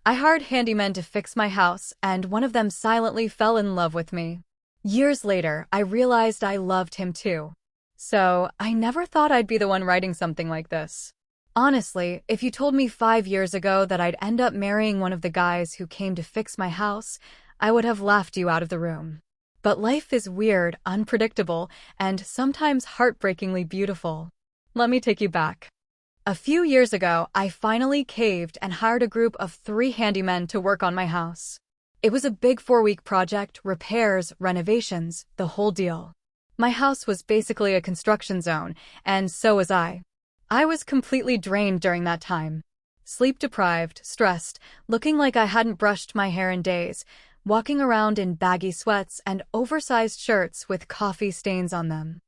I hired handymen to fix my house, and one of them silently fell in love with me. Years later, I realized I loved him too. So, I never thought I'd be the one writing something like this. Honestly, if you told me 5 years ago that I'd end up marrying one of the guys who came to fix my house, I would have laughed you out of the room. But life is weird, unpredictable, and sometimes heartbreakingly beautiful. Let me take you back. A few years ago, I finally caved and hired a group of 3 handymen to work on my house. It was a big 4-week project, repairs, renovations, the whole deal. My house was basically a construction zone, and so was I. I was completely drained during that time. Sleep-deprived, stressed, looking like I hadn't brushed my hair in days, walking around in baggy sweats and oversized shirts with coffee stains on them.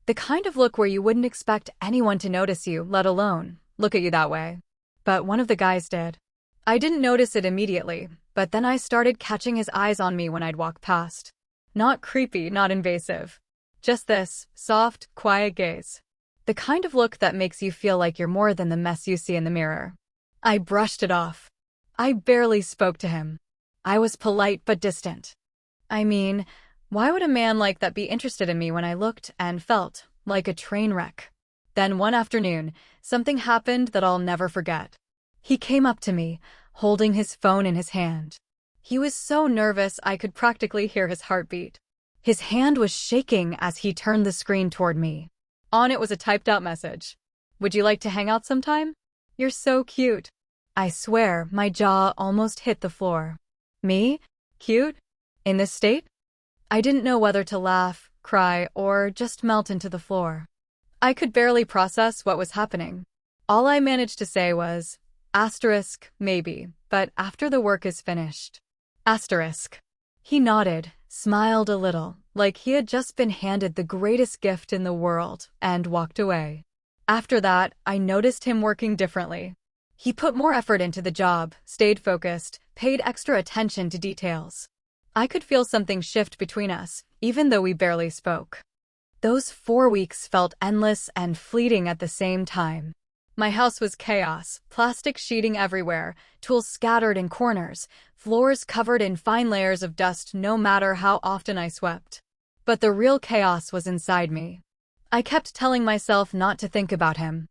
The kind of look where you wouldn't expect anyone to notice you, let alone look at you that way. But one of the guys did. I didn't notice it immediately, but then I started catching his eyes on me when I'd walk past. Not creepy, not invasive. Just this soft, quiet gaze. The kind of look that makes you feel like you're more than the mess you see in the mirror. I brushed it off. I barely spoke to him. I was polite but distant. I mean, why would a man like that be interested in me when I looked and felt like a train wreck? Then one afternoon, something happened that I'll never forget. He came up to me, holding his phone in his hand. He was so nervous I could practically hear his heartbeat. His hand was shaking as he turned the screen toward me. On it was a typed-out message. "Would you like to hang out sometime? You're so cute." I swear, my jaw almost hit the floor. Me? Cute? In this state? I didn't know whether to laugh, cry, or just melt into the floor. I could barely process what was happening. All I managed to say was, *, but after the work is finished. *. He nodded, smiled a little, like he had just been handed the greatest gift in the world, and walked away. After that, I noticed him working differently. He put more effort into the job, stayed focused, paid extra attention to details. I could feel something shift between us, even though we barely spoke. Those 4 weeks felt endless and fleeting at the same time. My house was chaos, plastic sheeting everywhere, tools scattered in corners, floors covered in fine layers of dust no matter how often I swept. But the real chaos was inside me. I kept telling myself not to think about him.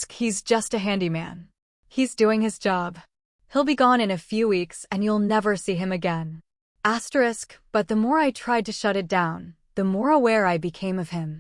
He's just a handyman. He's doing his job. He'll be gone in a few weeks and you'll never see him again. But the more I tried to shut it down, the more aware I became of him.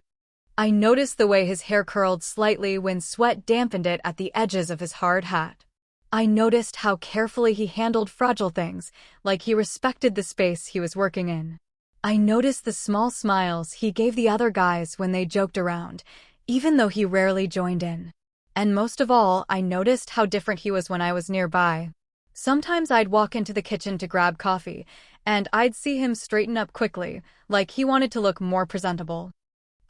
I noticed the way his hair curled slightly when sweat dampened it at the edges of his hard hat. I noticed how carefully he handled fragile things, like he respected the space he was working in. I noticed the small smiles he gave the other guys when they joked around, even though he rarely joined in. And most of all, I noticed how different he was when I was nearby. Sometimes I'd walk into the kitchen to grab coffee, and I'd see him straighten up quickly, like he wanted to look more presentable.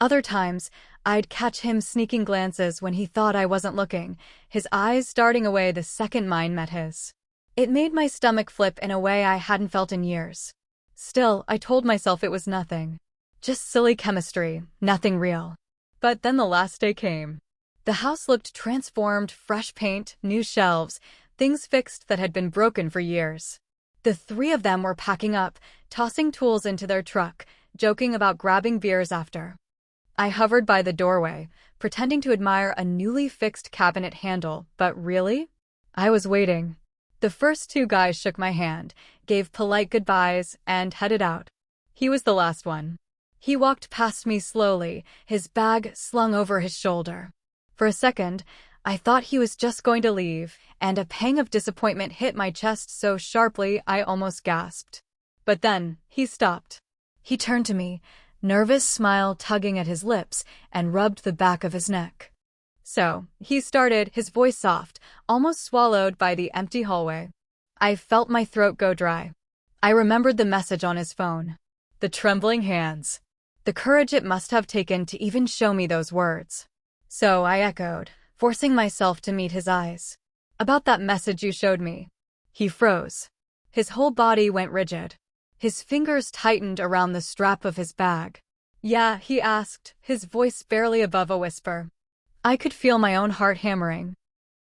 Other times, I'd catch him sneaking glances when he thought I wasn't looking, his eyes darting away the second mine met his. It made my stomach flip in a way I hadn't felt in years. Still, I told myself it was nothing. Just silly chemistry, nothing real. But then the last day came. The house looked transformed, fresh paint, new shelves, things fixed that had been broken for years. The 3 of them were packing up, tossing tools into their truck, joking about grabbing beers after. I hovered by the doorway, pretending to admire a newly fixed cabinet handle, but really? I was waiting. The first 2 guys shook my hand, gave polite goodbyes, and headed out. He was the last one. He walked past me slowly, his bag slung over his shoulder. For a second, I thought he was just going to leave, and a pang of disappointment hit my chest so sharply I almost gasped. But then, he stopped. He turned to me, nervous smile tugging at his lips, and rubbed the back of his neck. "So," he started, his voice soft, almost swallowed by the empty hallway. I felt my throat go dry. I remembered the message on his phone. The trembling hands. The courage it must have taken to even show me those words. So I echoed, forcing myself to meet his eyes. "About that message you showed me." He froze. His whole body went rigid. His fingers tightened around the strap of his bag. "Yeah," he asked, his voice barely above a whisper. I could feel my own heart hammering.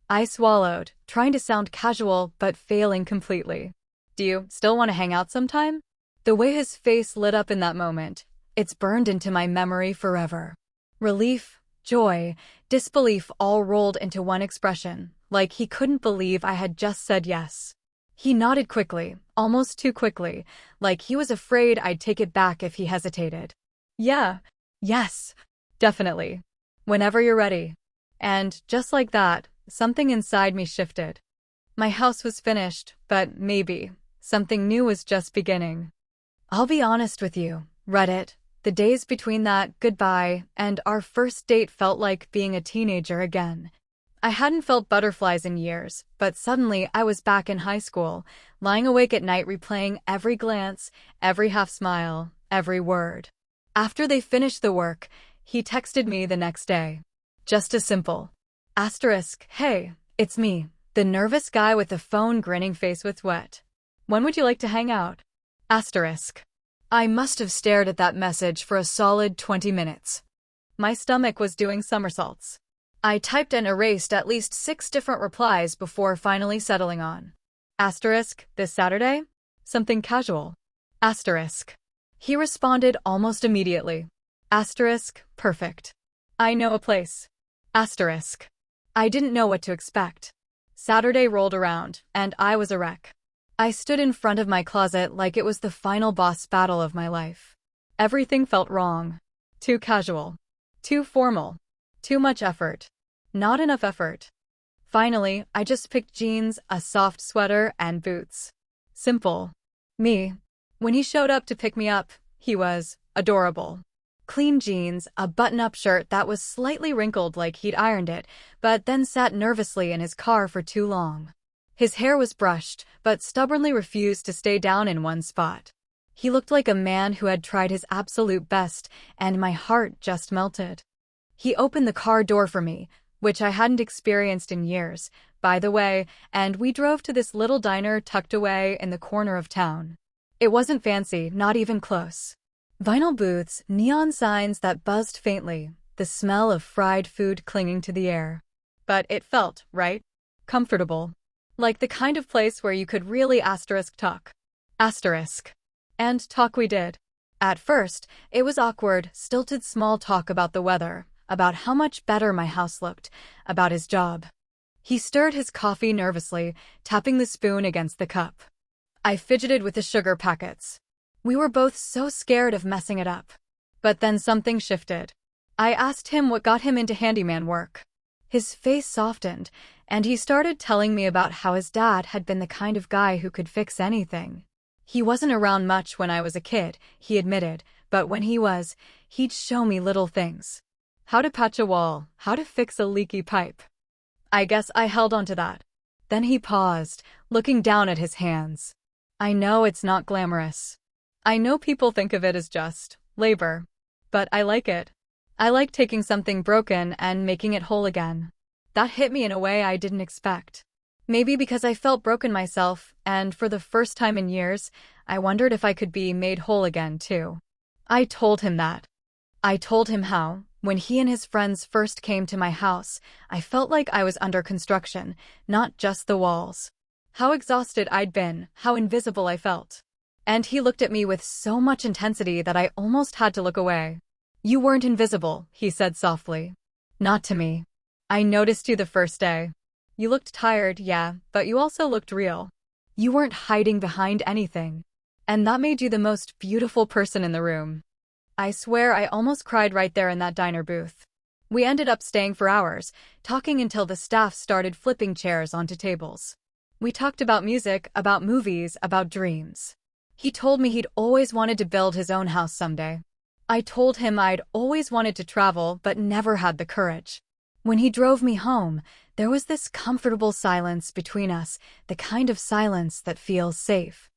I swallowed, trying to sound casual but failing completely. Do you still want to hang out sometime? The way his face lit up in that moment, it's burned into my memory forever. Relief, joy, disbelief all rolled into one expression, like he couldn't believe I had just said yes. He nodded quickly, almost too quickly, like he was afraid I'd take it back if he hesitated. Yeah, yes, definitely. Whenever you're ready. And just like that, something inside me shifted. My house was finished, but maybe something new was just beginning. I'll be honest with you, Reddit. The days between that goodbye and our first date felt like being a teenager again. I hadn't felt butterflies in years, but suddenly I was back in high school, lying awake at night replaying every glance, every half smile, every word. After they finished the work, he texted me the next day. Just a simple asterisk, hey, it's me, the nervous guy with the phone grinning face with wet. When would you like to hang out? Asterisk. I must have stared at that message for a solid 20 minutes. My stomach was doing somersaults. I typed and erased at least 6 different replies before finally settling on. Asterisk, this Saturday? Something casual. Asterisk. He responded almost immediately. Asterisk, perfect. I know a place. Asterisk. I didn't know what to expect. Saturday rolled around, and I was a wreck. I stood in front of my closet like it was the final boss battle of my life. Everything felt wrong. Too casual. Too formal. Too much effort. Not enough effort. Finally, I just picked jeans, a soft sweater, and boots. Simple. Me. When he showed up to pick me up, he was adorable. Clean jeans, a button-up shirt that was slightly wrinkled like he'd ironed it, but then sat nervously in his car for too long. His hair was brushed, but stubbornly refused to stay down in one spot. He looked like a man who had tried his absolute best, and my heart just melted. He opened the car door for me, which I hadn't experienced in years, by the way, and we drove to this little diner tucked away in the corner of town. It wasn't fancy, not even close. Vinyl booths, neon signs that buzzed faintly, the smell of fried food clinging to the air. But it felt, right? Comfortable. Like the kind of place where you could really talk. Asterisk. And talk we did. At first, it was awkward, stilted small talk about the weather, about how much better my house looked, about his job. He stirred his coffee nervously, tapping the spoon against the cup. I fidgeted with the sugar packets. We were both so scared of messing it up. But then something shifted. I asked him what got him into handyman work. His face softened, and he started telling me about how his dad had been the kind of guy who could fix anything. He wasn't around much when I was a kid, he admitted, but when he was, he'd show me little things. How to patch a wall, how to fix a leaky pipe. I guess I held on to that. Then he paused, looking down at his hands. I know it's not glamorous. I know people think of it as just labor. But I like it. I like taking something broken and making it whole again. That hit me in a way I didn't expect. Maybe because I felt broken myself, and for the first time in years, I wondered if I could be made whole again, too. I told him that. I told him how, when he and his friends first came to my house, I felt like I was under construction, not just the walls. How exhausted I'd been, how invisible I felt. And he looked at me with so much intensity that I almost had to look away. You weren't invisible, he said softly. Not to me. I noticed you the first day. You looked tired, yeah, but you also looked real. You weren't hiding behind anything. And that made you the most beautiful person in the room. I swear I almost cried right there in that diner booth. We ended up staying for hours, talking until the staff started flipping chairs onto tables. We talked about music, about movies, about dreams. He told me he'd always wanted to build his own house someday. I told him I'd always wanted to travel but never had the courage. When he drove me home, there was this comfortable silence between us, the kind of silence that feels safe.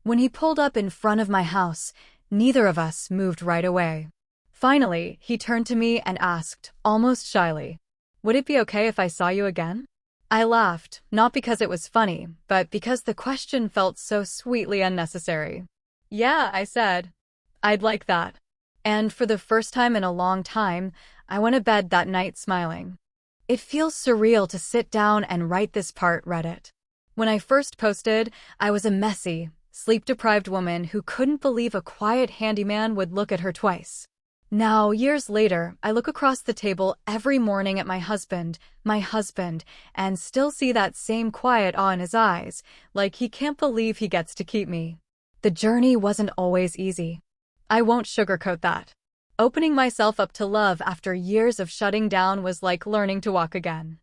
When he pulled up in front of my house, neither of us moved right away. Finally, he turned to me and asked, almost shyly, "Would it be okay if I saw you again?" I laughed, not because it was funny, but because the question felt so sweetly unnecessary. "Yeah," I said. "I'd like that." And for the first time in a long time, I went to bed that night smiling. It feels surreal to sit down and write this part, Reddit. When I first posted, I was a messy, sleep-deprived woman who couldn't believe a quiet handyman would look at her twice. Now, years later, I look across the table every morning at my husband, and still see that same quiet awe in his eyes, like he can't believe he gets to keep me. The journey wasn't always easy. I won't sugarcoat that. Opening myself up to love after years of shutting down was like learning to walk again.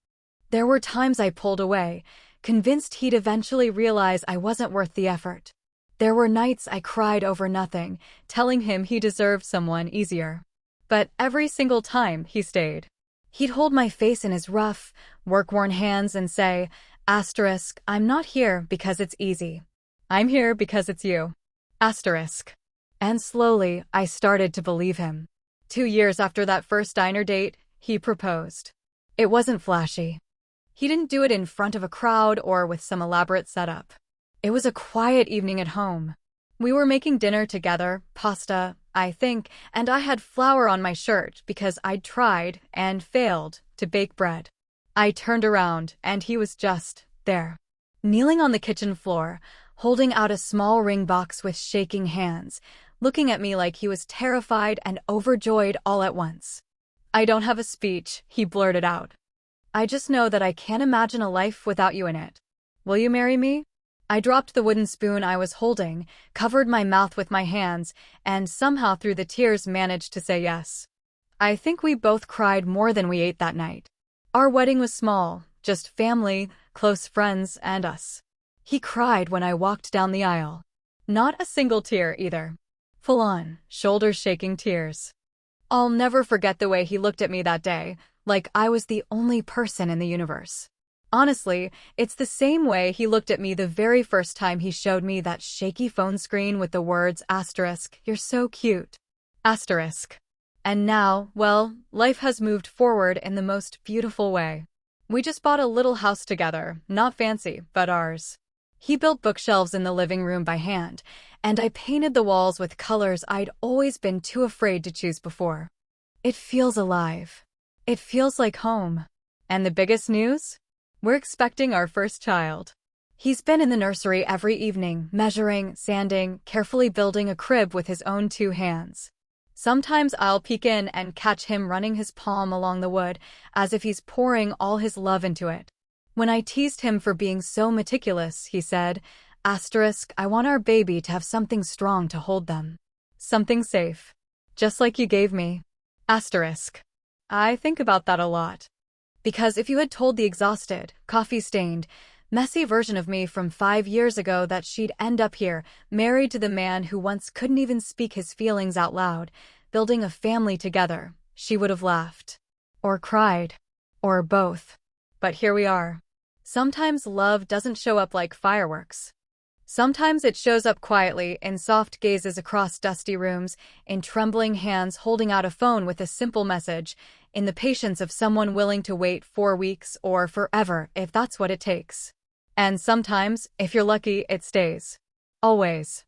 There were times I pulled away, convinced he'd eventually realize I wasn't worth the effort. There were nights I cried over nothing, telling him he deserved someone easier. But every single time, he stayed. He'd hold my face in his rough, work-worn hands and say, asterisk, I'm not here because it's easy. I'm here because it's you. Asterisk. And slowly, I started to believe him. 2 years after that first diner date, he proposed. It wasn't flashy. He didn't do it in front of a crowd or with some elaborate setup. It was a quiet evening at home. We were making dinner together, pasta, I think, and I had flour on my shirt because I'd tried, and failed, to bake bread. I turned around, and he was just there. Kneeling on the kitchen floor, holding out a small ring box with shaking hands, looking at me like he was terrified and overjoyed all at once. I don't have a speech, he blurted out. I just know that I can't imagine a life without you in it. Will you marry me? I dropped the wooden spoon I was holding, covered my mouth with my hands, and somehow through the tears managed to say yes. I think we both cried more than we ate that night. Our wedding was small, just family, close friends, and us. He cried when I walked down the aisle. Not a single tear either. Full-on, shoulders-shaking tears. I'll never forget the way he looked at me that day, like I was the only person in the universe. Honestly, it's the same way he looked at me the very first time he showed me that shaky phone screen with the words asterisk, you're so cute. Asterisk. And now, well, life has moved forward in the most beautiful way. We just bought a little house together, not fancy, but ours. He built bookshelves in the living room by hand, and I painted the walls with colors I'd always been too afraid to choose before. It feels alive. It feels like home. And the biggest news? We're expecting our first child. He's been in the nursery every evening, measuring, sanding, carefully building a crib with his own 2 hands. Sometimes I'll peek in and catch him running his palm along the wood, as if he's pouring all his love into it. When I teased him for being so meticulous, he said, asterisk, I want our baby to have something strong to hold them. Something safe. Just like you gave me. Asterisk. I think about that a lot. Because if you had told the exhausted, coffee-stained, messy version of me from 5 years ago that she'd end up here, married to the man who once couldn't even speak his feelings out loud, building a family together, she would have laughed. Or cried. Or both. But here we are. Sometimes love doesn't show up like fireworks. Sometimes it shows up quietly in soft gazes across dusty rooms, in trembling hands holding out a phone with a simple message, in the patience of someone willing to wait 4 weeks or forever if that's what it takes. And sometimes, if you're lucky, it stays. Always.